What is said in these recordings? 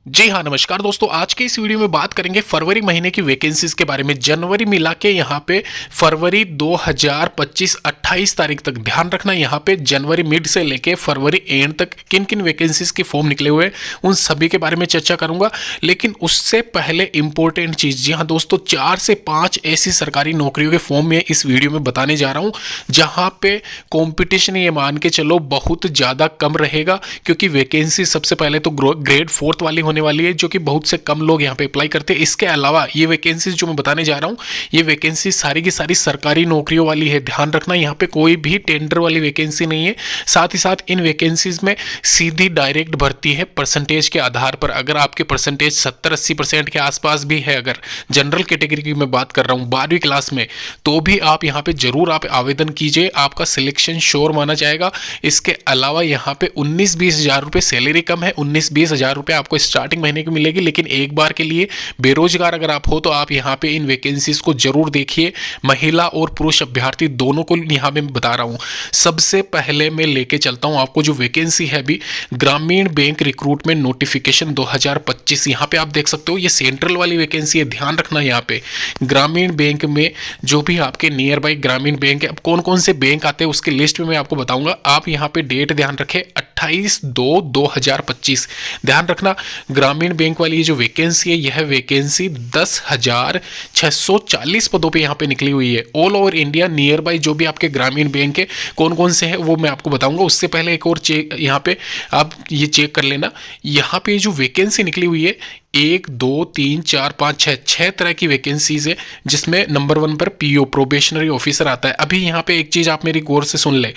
जी हाँ, नमस्कार दोस्तों। आज के इस वीडियो में बात करेंगे फरवरी महीने की वैकेंसीज के बारे में। जनवरी मिला के यहाँ पे फरवरी 2025 28 तारीख तक ध्यान रखना, यहाँ पे जनवरी मिड से लेके फरवरी एंड तक किन किन वैकेंसीज के फॉर्म निकले हुए हैं उन सभी के बारे में चर्चा करूंगा। लेकिन उससे पहले इंपॉर्टेंट चीज़, जी हाँ दोस्तों, 4 से 5 ऐसी सरकारी नौकरियों के फॉर्म में इस वीडियो में बताने जा रहा हूँ जहाँ पे कॉम्पिटिशन ये मान के चलो बहुत ज़्यादा कम रहेगा, क्योंकि वैकेंसी सबसे पहले तो ग्रेड 4 वाली होने वाली है जो कि बहुत से कम लोग यहाँ पे अप्लाई करते हैं। इसके अलावा ये वैकेंसीज जो मैं बताने जा रहा हूँ ये वैकेंसी सारी की सारी सरकारी नौकरियों वाली है। ध्यान रखना, यहाँ पे कोई भी टेंडर वाली वैकेंसी नहीं है। साथ ही साथ इन वैकेंसीज में सीधी डायरेक्ट भर्ती है परसेंटेज के आधार पर। अगर आपके परसेंटेज 70-80% के आसपास भी है, अगर जनरल कैटेगरी की मैं बात कर रहा हूँ 12वीं क्लास में, तो भी आप यहाँ पे जरूर आप आवेदन कीजिए, आपका सिलेक्शन श्योर माना जाएगा। इसके अलावा यहाँ पे 19-20 हज़ार रुपये सैलरी कम है, 19-20 हज़ार रुपये आपको स्टार्टिंग महीने की मिलेगी। लेकिन एक बार के लिए बेरोजगार अगर आप हो तो आप यहाँ पे इन वैकेंसीज को जरूर देखिए। महिला और पुरुष अभ्यर्थी दोनों को यहाँ पे मैं बता रहा हूँ। सबसे पहले मैं लेके चलता हूँ आपको जो वैकेंसी है अभी, ग्रामीण बैंक रिक्रूटमेंट नोटिफिकेशन 2025। यहाँ पे आप देख सकते हो ये सेंट्रल वाली वैकेंसी है। ध्यान रखना, यहाँ पे ग्रामीण बैंक में जो भी आपके नियर बाई ग्रामीण बैंक है, अब कौन कौन से बैंक आते हैं उसकी लिस्ट में मैं आपको बताऊंगा। आप यहाँ पे डेट ध्यान रखें 28/2/2025। ध्यान रखना, ग्रामीण बैंक वाली जो वैकेंसी है यह वैकेंसी 10,640 पदों पे यहाँ पे निकली हुई है। All over India near by जो भी आपके ग्रामीण बैंक है कौन कौन से हैं वो मैं आपको बताऊंगा। उससे पहले एक और चेक यहाँ पे आप ये चेक कर लेना, यहाँ पे जो वैकेंसी निकली हुई है 1 2 3 4 5 6 तरह की वैकेंसीज है, जिसमें नंबर 1 पर पीओ प्रोबेशनरी ऑफिसर आता है। अभी यहाँ पे एक चीज़ आप मेरी गौर से सुन ले,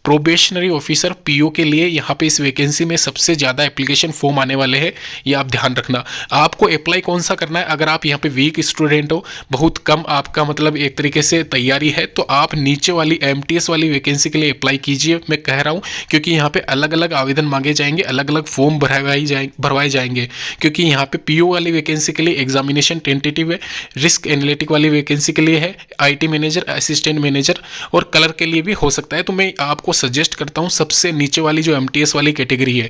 प्रोबेशनरी ऑफिसर पीओ के लिए यहाँ पे इस वैकेंसी में सबसे ज़्यादा एप्लीकेशन फॉर्म आने वाले हैं, ये आप ध्यान रखना। आपको अप्लाई कौन सा करना है, अगर आप यहाँ पे वीक स्टूडेंट हो, बहुत कम आपका मतलब एक तरीके से तैयारी है, तो आप नीचे वाली एमटीएस वाली वैकेंसी के लिए अप्लाई कीजिए। मैं कह रहा हूँ क्योंकि यहाँ पे अलग अलग आवेदन मांगे जाएंगे, अलग अलग फॉर्म भरवाए जाएंगे, क्योंकि यहाँ पे पीओ वाली वैकेंसी के लिए एग्जामिनेशन टेंटेटिव है, रिस्क एनालिटिक वाली वैकेंसी के लिए है आईटी मैनेजर, असिस्टेंट मैनेजर और कलर के लिए भी हो सकता है। तो मैं आपको सजेस्ट करता हूँ सबसे नीचे वाली जो एमटीएस वाली कैटेगरी है,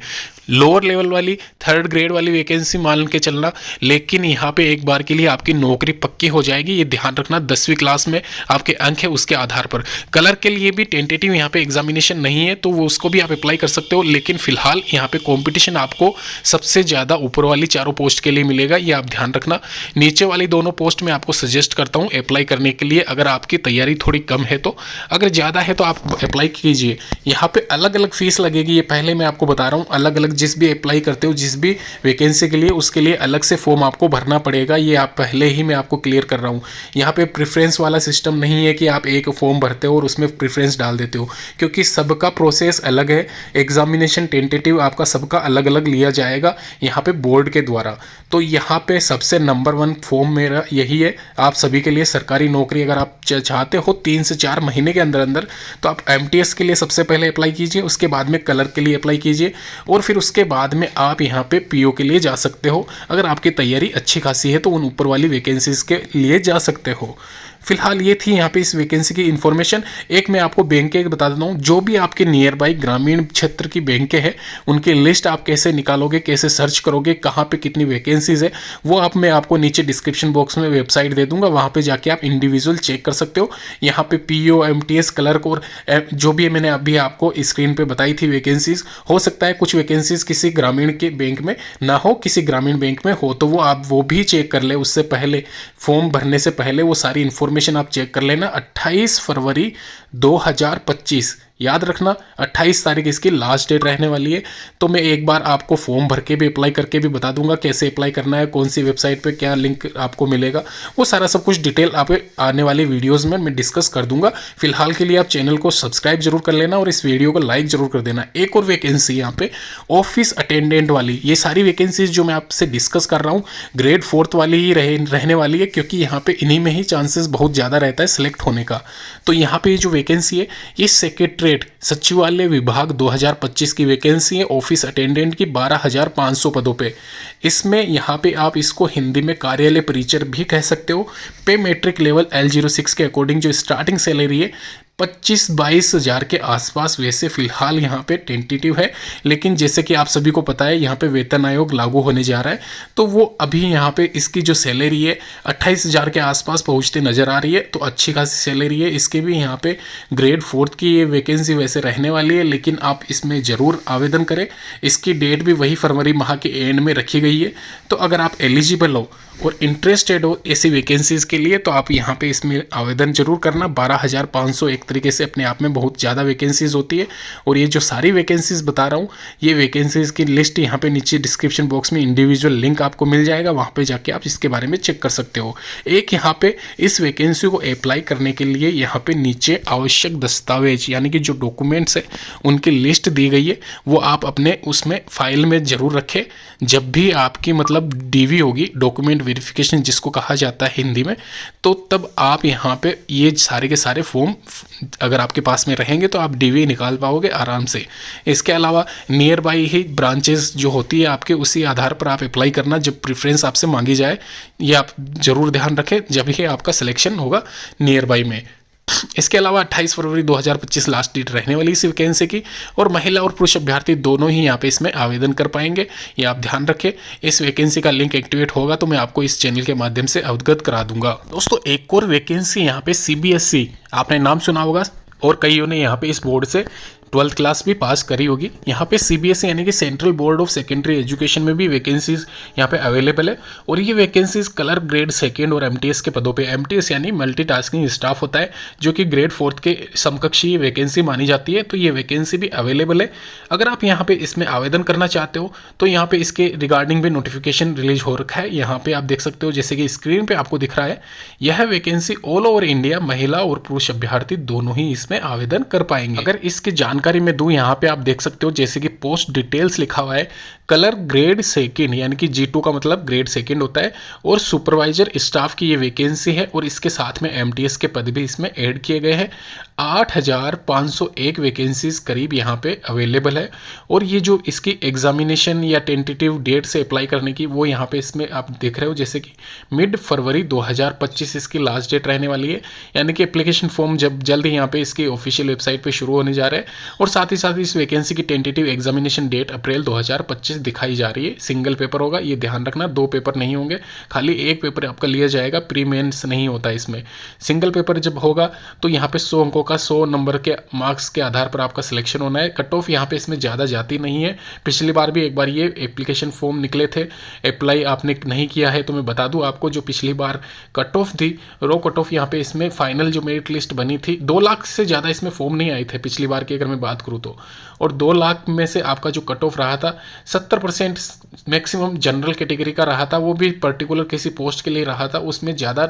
लोअर लेवल वाली 3rd ग्रेड वाली वैकेंसी मान के चलना। लेकिन यहाँ पे एक बार के लिए आपकी नौकरी पक्की हो जाएगी, ये ध्यान रखना। 10वीं क्लास में आपके अंक है उसके आधार पर। कलर के लिए भी टेंटेटिव यहाँ पे एग्जामिनेशन नहीं है, तो वो उसको भी आप अप्लाई कर सकते हो। लेकिन फिलहाल यहाँ पे कॉम्पिटिशन आपको सबसे ज़्यादा ऊपर वाली चारों पोस्ट के लिए मिलेगा, ये आप ध्यान रखना। नीचे वाली दोनों पोस्ट में आपको सजेस्ट करता हूँ अप्लाई करने के लिए, अगर आपकी तैयारी थोड़ी कम है तो। अगर ज़्यादा है तो आप अप्लाई कीजिए। यहाँ पे अलग अलग फीस लगेगी, ये पहले मैं आपको बता रहा हूँ। अलग अलग जिस भी अप्लाई करते हो जिस भी वैकेंसी के लिए, उसके लिए अलग से फॉर्म आपको भरना पड़ेगा, ये आप पहले ही मैं आपको क्लियर कर रहा हूँ। यहाँ पे प्रेफरेंस वाला सिस्टम नहीं है कि आप एक फॉर्म भरते हो और उसमें प्रेफरेंस डाल देते हो, क्योंकि सबका प्रोसेस अलग है। एग्जामिनेशन टेंटेटिव आपका सबका अलग अलग लिया जाएगा यहाँ पे बोर्ड के द्वारा। तो यहाँ पे सबसे नंबर 1 फॉर्म मेरा यही है आप सभी के लिए। सरकारी नौकरी अगर आप चाहते हो 3 से 4 महीने के अंदर अंदर, तो आप एमटीएस के लिए सबसे पहले अप्लाई कीजिए, उसके बाद में कलर के लिए अप्लाई कीजिए, और फिर उसके बाद में आप यहाँ पे पीओ के लिए जा सकते हो। अगर आपकी तैयारी अच्छी खासी है तो उन ऊपर वाली वैकेंसीज के लिए जा सकते हो। फिलहाल ये थी यहाँ पे इस वैकेंसी की इन्फॉर्मेशन। एक मैं आपको बैंक के बता देता हूँ, जो भी आपके नियर बाई ग्रामीण क्षेत्र की बैंकें हैं उनकी लिस्ट आप कैसे निकालोगे, कैसे सर्च करोगे, कहाँ पे कितनी वैकेंसीज है, वो आप मैं आपको नीचे डिस्क्रिप्शन बॉक्स में वेबसाइट दे दूंगा, वहाँ पे जाके आप इंडिविजुअल चेक कर सकते हो। यहाँ पे पीओ, एमटीएस, क्लर्क और जो भी मैंने अभी आपको स्क्रीन पर बताई थी वैकेंसीज, हो सकता है कुछ वैकेंसीज किसी ग्रामीण के बैंक में ना हो, किसी ग्रामीण बैंक में हो, तो वो आप वो भी चेक कर ले। उससे पहले फॉर्म भरने से पहले वो सारी इन्फॉर्मेशन आप चेक कर लेना। 28 फरवरी 2025 याद रखना, 28 तारीख इसकी लास्ट डेट रहने वाली है। तो मैं एक बार आपको फॉर्म भर के भी अप्लाई करके भी बता दूंगा कैसे अप्लाई करना है, कौन सी वेबसाइट पे क्या लिंक आपको मिलेगा, वो सारा सब कुछ डिटेल आप आने वाले वीडियोस में मैं डिस्कस कर दूंगा। फिलहाल के लिए आप चैनल को सब्सक्राइब जरूर कर लेना और इस वीडियो को लाइक जरूर कर देना। एक और वैकेंसी यहाँ पे ऑफिस अटेंडेंट वाली, ये सारी वैकेंसीज जो मैं आपसे डिस्कस कर रहा हूँ ग्रेड 4 वाली ही रहने वाली है, क्योंकि यहाँ पे इन्हीं में ही चांसेस बहुत ज़्यादा रहता है सिलेक्ट होने का। तो यहाँ पे जो वैकेंसी है ये सेक्रेटरी सचिवालय विभाग 2025 की वैकेंसी है ऑफिस अटेंडेंट की 12,500 पदों पे। इसमें यहाँ पे आप इसको हिंदी में कार्यालय परिचर भी कह सकते हो। पे मैट्रिक लेवल L06 के अकॉर्डिंग जो स्टार्टिंग सैलरी है 25-22 हज़ार के आसपास वैसे फिलहाल यहाँ पे टेंटेटिव है। लेकिन जैसे कि आप सभी को पता है यहाँ पे वेतन आयोग लागू होने जा रहा है, तो वो अभी यहाँ पे इसकी जो सैलरी है 28 हज़ार के आसपास पहुँचते नज़र आ रही है। तो अच्छी खासी सैलरी है इसके भी। यहाँ पे ग्रेड 4 की ये वैकेंसी वैसे रहने वाली है, लेकिन आप इसमें ज़रूर आवेदन करें। इसकी डेट भी वही फरवरी माह के एंड में रखी गई है। तो अगर आप एलिजिबल हो और इंटरेस्टेड हो ऐसी वैकेंसीज़ के लिए, तो आप यहाँ पे इसमें आवेदन जरूर करना। 12,500 एक तरीके से अपने आप में बहुत ज़्यादा वैकेंसीज़ होती है। और ये जो सारी वैकेंसीज़ बता रहा हूँ, ये वैकेंसीज़ की लिस्ट यहाँ पे नीचे डिस्क्रिप्शन बॉक्स में इंडिविजुअल लिंक आपको मिल जाएगा, वहाँ पे जाके आप इसके बारे में चेक कर सकते हो। एक यहाँ पे इस वैकेंसी को अप्लाई करने के लिए यहाँ पे नीचे आवश्यक दस्तावेज यानी कि जो डॉक्यूमेंट्स है उनकी लिस्ट दी गई है, वो आप अपने उसमें फाइल में ज़रूर रखें। जब भी आपकी मतलब डीवी होगी, डॉक्यूमेंट वेरिफिकेशन जिसको कहा जाता है हिंदी में, तो तब आप यहाँ पे ये सारे के सारे फॉर्म अगर आपके पास में रहेंगे तो आप डीवी निकाल पाओगे आराम से। इसके अलावा नियर बाई ही ब्रांचेस जो होती है आपके, उसी आधार पर आप अप्लाई करना जब प्रेफरेंस आपसे मांगी जाए। ये आप ज़रूर ध्यान रखें जब ही आपका सिलेक्शन होगा नियर बाई में। इसके अलावा 28 फरवरी 2025 लास्ट डेट रहने वाली इस वैकेंसी की, और महिला और पुरुष अभ्यर्थी दोनों ही यहाँ पे इसमें आवेदन कर पाएंगे। ये आप ध्यान रखें। इस वैकेंसी का लिंक एक्टिवेट होगा तो मैं आपको इस चैनल के माध्यम से अवगत करा दूंगा। दोस्तों एक और वैकेंसी यहाँ पे CBSE, आपने नाम सुना होगा और कईयों ने यहाँ पे इस बोर्ड से 12th क्लास भी पास करी होगी। यहाँ पे CBSE यानी कि central board of secondary education में भी वैकेंसीज यहाँ पे अवेलेबल है। और ये वैकेंसीज कलर ग्रेड 2 और MTS के पदों पे, MTS यानी मल्टीटास्किंग स्टाफ होता है, जो कि ग्रेड 4 के समकक्ष ये वैकेंसी मानी जाती है। तो ये वैकेंसी भी अवेलेबल है। अगर आप यहाँ पे इसमें आवेदन करना चाहते हो तो यहाँ पे इसके रिगार्डिंग भी नोटिफिकेशन रिलीज हो रखा है। यहाँ पे आप देख सकते हो, जैसे कि स्क्रीन पे आपको दिख रहा है, यह वैकेंसी ऑल ओवर इंडिया महिला और पुरुष अभ्यर्थी दोनों ही इसमें आवेदन कर पाएंगे। अगर इसकी जानकारी में दूं, यहाँ पे आप देख सकते हो जैसे कि पोस्ट डिटेल्स लिखा हुआ है, कलर ग्रेड 2 यानी कि G2 का मतलब ग्रेड 2 होता है, और सुपरवाइजर स्टाफ की ये वैकेंसी है। और इसके साथ में MTS के पद भी इसमें ऐड किए गए हैं। 8,501 वैकेंसीज करीब यहाँ पे अवेलेबल है। और ये जो इसकी एग्जामिनेशन या टेंटेटिव डेट से अप्लाई करने की, वो यहाँ पे इसमें आप देख रहे हो जैसे कि मिड फरवरी 2025 इसकी लास्ट डेट रहने वाली है। यानी कि एप्लीकेशन फॉर्म जब जल्द ही यहाँ पे इसकी ऑफिशियल वेबसाइट पे शुरू होने जा रहा है। और साथ ही साथ इस वैकेंसी की टेंटेटिव एग्जामिनेशन डेट अप्रैल 2025 दिखाई जा रही है। सिंगल पेपर होगा, ये ध्यान रखना, 2 पेपर नहीं होंगे, खाली 1 पेपर आपका लिया जाएगा। प्री मेंस नहीं होता इसमें। सिंगल पेपर जब होगा तो यहाँ पे 100 अंकों का 100 नंबर के मार्क्स के आधार पर आपका सिलेक्शन होना है। कट ऑफ यहाँ पे इसमें ज़्यादा जाती नहीं है। पिछली बार भी एक बार ये एप्लीकेशन फॉर्म निकले थे, अप्लाई आपने नहीं किया है तो मैं बता दूं आपको, जो पिछली बार कट ऑफ थी, रो कट ऑफ यहाँ पे इसमें फाइनल जो मेरिट लिस्ट बनी थी, 2 लाख से ज़्यादा इसमें फॉर्म नहीं आए थे पिछली बार की अगर मैं बात करूँ तो। और 2 लाख में से आपका जो कट ऑफ रहा था 70% मैक्सिमम जनरल कैटेगरी का रहा था, वो भी पर्टिकुलर किसी पोस्ट के लिए रहा था। उसमें ज़्यादा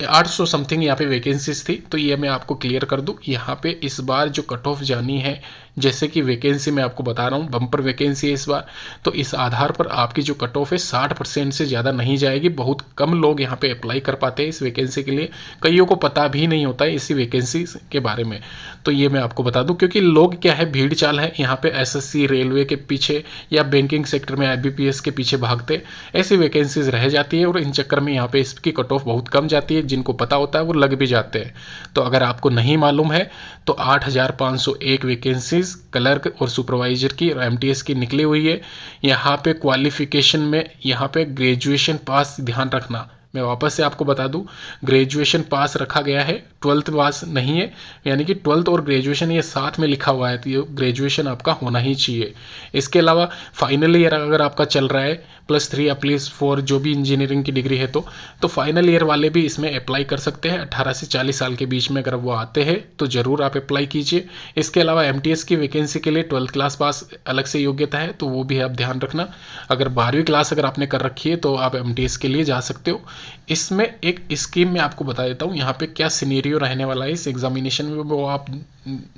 800 समथिंग यहाँ पे वैकेंसीज थी। तो ये मैं आपको क्लियर कर दूं, यहाँ पे इस बार जो कट ऑफ जानी है, जैसे कि वैकेंसी मैं आपको बता रहा हूँ, बम्पर वैकेंसी है इस बार, तो इस आधार पर आपकी जो कट ऑफ है 60% से ज़्यादा नहीं जाएगी। बहुत कम लोग यहाँ पे अप्लाई कर पाते हैं इस वैकेंसी के लिए, कईयों को पता भी नहीं होता है इसी वैकेंसी के बारे में। तो ये मैं आपको बता दूं, क्योंकि लोग क्या है, भीड़ चाल है यहाँ पे SSC रेलवे के पीछे या बैंकिंग सेक्टर में IBPS के पीछे भागते, ऐसी वैकेंसीज रह जाती है। और इन चक्कर में यहाँ पे इसकी कट ऑफ बहुत कम जाती है। जिनको पता होता है वो लग भी जाते हैं। तो अगर आपको नहीं मालूम है तो 8,501 वैकेंसीज क्लर्क और सुपरवाइजर की और MTS की निकली हुई है। यहाँ पे क्वालिफिकेशन में यहाँ पे ग्रेजुएशन पास ध्यान रखना, मैं वापस से आपको बता दूं, ग्रेजुएशन पास रखा गया है, 12th पास नहीं है। यानी कि 12th और ग्रेजुएशन ये साथ में लिखा हुआ है, तो ये ग्रेजुएशन आपका होना ही चाहिए। इसके अलावा फाइनल ईयर अगर आपका चल रहा है +3 या +4 जो भी इंजीनियरिंग की डिग्री है तो फाइनल ईयर वाले भी इसमें अप्लाई कर सकते हैं। 18 से 40 साल के बीच में अगर वो आते हैं तो ज़रूर आप अप्लाई कीजिए। इसके अलावा MTS की वैकेंसी के लिए 12th क्लास पास अलग से योग्यता है, तो वो भी आप ध्यान रखना। अगर 12वीं क्लास अगर आपने कर रखी है तो आप MTS के लिए जा सकते हो। इसमें एक स्कीम में आपको बता देता हूँ यहाँ पे क्या सिनेरियो रहने वाला है इस एग्जामिनेशन में, वो आप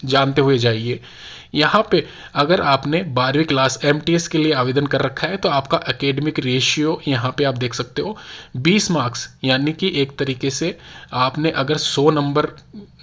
जानते हुए जाइए। यहाँ पे अगर आपने 12वीं क्लास MTS के लिए आवेदन कर रखा है तो आपका एकेडमिक रेशियो यहाँ पे आप देख सकते हो 20 मार्क्स, यानी कि एक तरीके से आपने अगर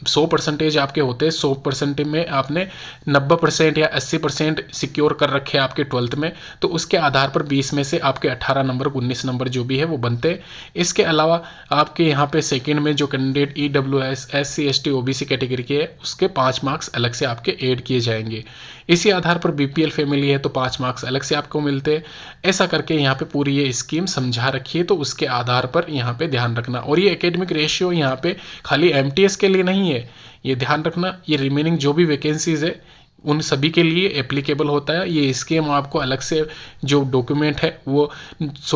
100% आपके होते हैं, 100% में आपने 90% या 80% सिक्योर कर रखे हैं आपके 12th में, तो उसके आधार पर 20 में से आपके 18 नंबर 19 नंबर जो भी है वो बनते हैं। इसके अलावा आपके यहाँ पे सेकंड में जो candidate EWS SC ST OBC category के है उसके 5 मार्क्स अलग से आपके ऐड किए जाएंगे। इसी आधार पर BPL फैमिली है तो 5 मार्क्स अलग से आपको मिलते हैं। ऐसा करके यहाँ पे पूरी ये स्कीम समझा रखी है, तो उसके आधार पर यहाँ पे ध्यान रखना। और ये एकेडमिक रेशियो यहाँ पे खाली MTS के लिए नहीं है, ये ध्यान रखना, ये रिमेनिंग जो भी वैकेंसीज है उन सभी के लिए एप्लीकेबल होता है। ये स्कीम आपको अलग से जो डॉक्यूमेंट है वो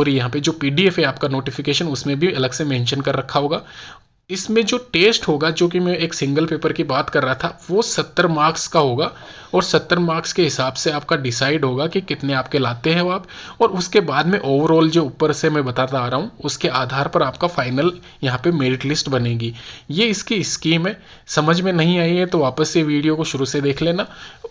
यहाँ पे जो PDF है आपका नोटिफिकेशन उसमें भी अलग से मेंशन कर रखा होगा। इसमें जो टेस्ट होगा, जो कि मैं एक सिंगल पेपर की बात कर रहा था, वो 70 मार्क्स का होगा और 70 मार्क्स के हिसाब से आपका डिसाइड होगा कि कितने आपके लाते हैं वो आप, और उसके बाद में ओवरऑल जो ऊपर से मैं बताता आ रहा हूँ उसके आधार पर आपका फाइनल यहाँ पे मेरिट लिस्ट बनेगी। ये इसकी स्कीम है। समझ में नहीं आई है तो वापस से वीडियो को शुरू से देख लेना।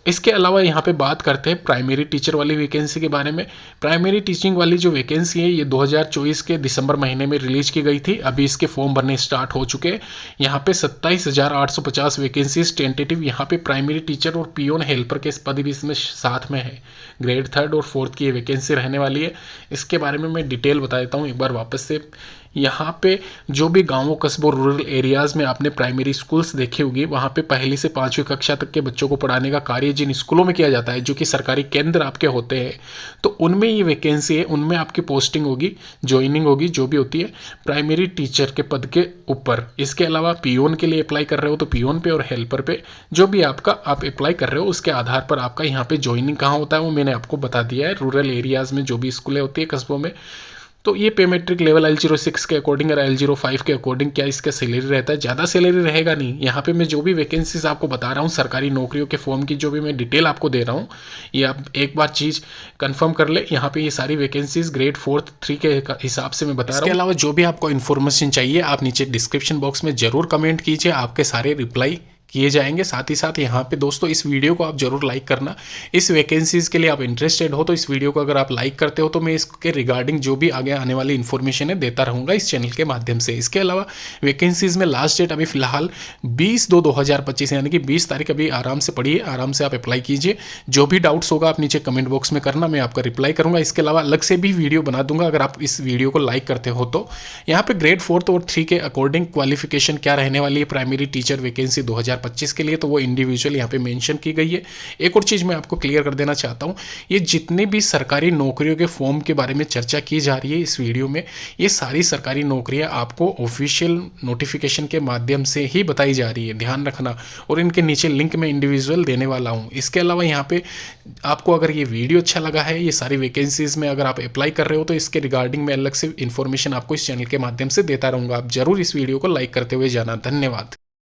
इसके अलावा यहाँ पे बात करते हैं प्राइमरी टीचर वाली वैकेंसी के बारे में। प्राइमरी टीचिंग वाली जो वैकेंसी है ये 2024 के दिसंबर महीने में रिलीज की गई थी। अभी इसके फॉर्म भरने स्टार्ट हो चुके हैं। यहाँ पे 27,850 वैकेंसीज टेंटेटिव यहाँ पे प्राइमरी टीचर और पियोन हेल्पर के पद भी इसमें साथ में है। ग्रेड 3rd और 4th की ये वैकेंसी रहने वाली है। इसके बारे में मैं डिटेल बता देता हूँ एक बार वापस से। यहाँ पे जो भी गांवों कस्बों रूरल एरियाज़ में आपने प्राइमरी स्कूल्स देखे होंगे, वहाँ पे 1ली से 5वीं कक्षा तक के बच्चों को पढ़ाने का कार्य जिन स्कूलों में किया जाता है, जो कि सरकारी केंद्र आपके होते हैं, तो उनमें ये वैकेंसी है, उनमें आपकी पोस्टिंग होगी, ज्वाइनिंग होगी जो भी होती है प्राइमरी टीचर के पद के ऊपर। इसके अलावा पियोन के लिए अप्लाई कर रहे हो तो पियोन पे और हेल्पर पे जो भी आपका आप अप्लाई कर रहे हो उसके आधार पर आपका यहाँ पे ज्वाइनिंग कहाँ होता है वो मैंने आपको बता दिया है। रूरल एरियाज़ में जो भी स्कूलें होती है कस्बों में, तो ये पे मेट्रिक लेवल L06 के अकॉर्डिंग और L05 के अकॉर्डिंग क्या इसका सैलरी रहता है, ज़्यादा सैलरी रहेगा नहीं। यहाँ पे मैं जो भी वैकेंसीज आपको बता रहा हूँ सरकारी नौकरियों के फॉर्म की जो भी मैं डिटेल आपको दे रहा हूँ, ये आप एक बार चीज़ कंफर्म कर ले। यहाँ पे ये सारी वैकेंसीज ग्रेड 4th 3 के हिसाब से मैं बता रहा हूँ। इसके अलावा जो भी आपको इन्फॉर्मेशन चाहिए आप नीचे डिस्क्रिप्शन बॉक्स में ज़रूर कमेंट कीजिए, आपके सारे रिप्लाई किए जाएंगे। साथ ही साथ यहाँ पे दोस्तों इस वीडियो को आप जरूर लाइक करना। इस वैकेंसीज के लिए आप इंटरेस्टेड हो तो इस वीडियो को अगर आप लाइक करते हो तो मैं इसके रिगार्डिंग जो भी आगे आने वाली इन्फॉर्मेशन है देता रहूँगा इस चैनल के माध्यम से। इसके अलावा वैकेंसीज में लास्ट डेट अभी फिलहाल 20/2/2025 यानी कि 20 तारीख अभी आराम से पढ़िए, आराम से आप अप्लाई कीजिए। जो भी डाउट्स होगा आप नीचे कमेंट बॉक्स में करना, मैं आपका रिप्लाई करूँगा। इसके अलावा अलग से भी वीडियो बना दूंगा अगर आप इस वीडियो को लाइक करते हो तो। यहाँ पे ग्रेड 4th और 3 के अकॉर्डिंग क्वालिफिकेशन क्या रहने वाली है प्राइमरी टीचर वैकेंसी 2025 के लिए, तो वो इंडिविजुअल यहाँ पे मेंशन की गई है। एक और चीज़ मैं आपको क्लियर कर देना चाहता हूँ, ये जितनी भी सरकारी नौकरियों के फॉर्म के बारे में चर्चा की जा रही है इस वीडियो में, ये सारी सरकारी नौकरियाँ आपको ऑफिशियल नोटिफिकेशन के माध्यम से ही बताई जा रही है, ध्यान रखना। और इनके नीचे लिंक मैं इंडिविजुअल देने वाला हूँ। इसके अलावा यहाँ पे आपको अगर ये वीडियो अच्छा लगा है, ये सारी वैकेंसीज में अगर आप अप्लाई कर रहे हो तो इसके रिगार्डिंग मैं अलग से इन्फॉर्मेशन आपको इस चैनल के माध्यम से देता रहूँगा। आप जरूर इस वीडियो को लाइक करते हुए जाना। धन्यवाद।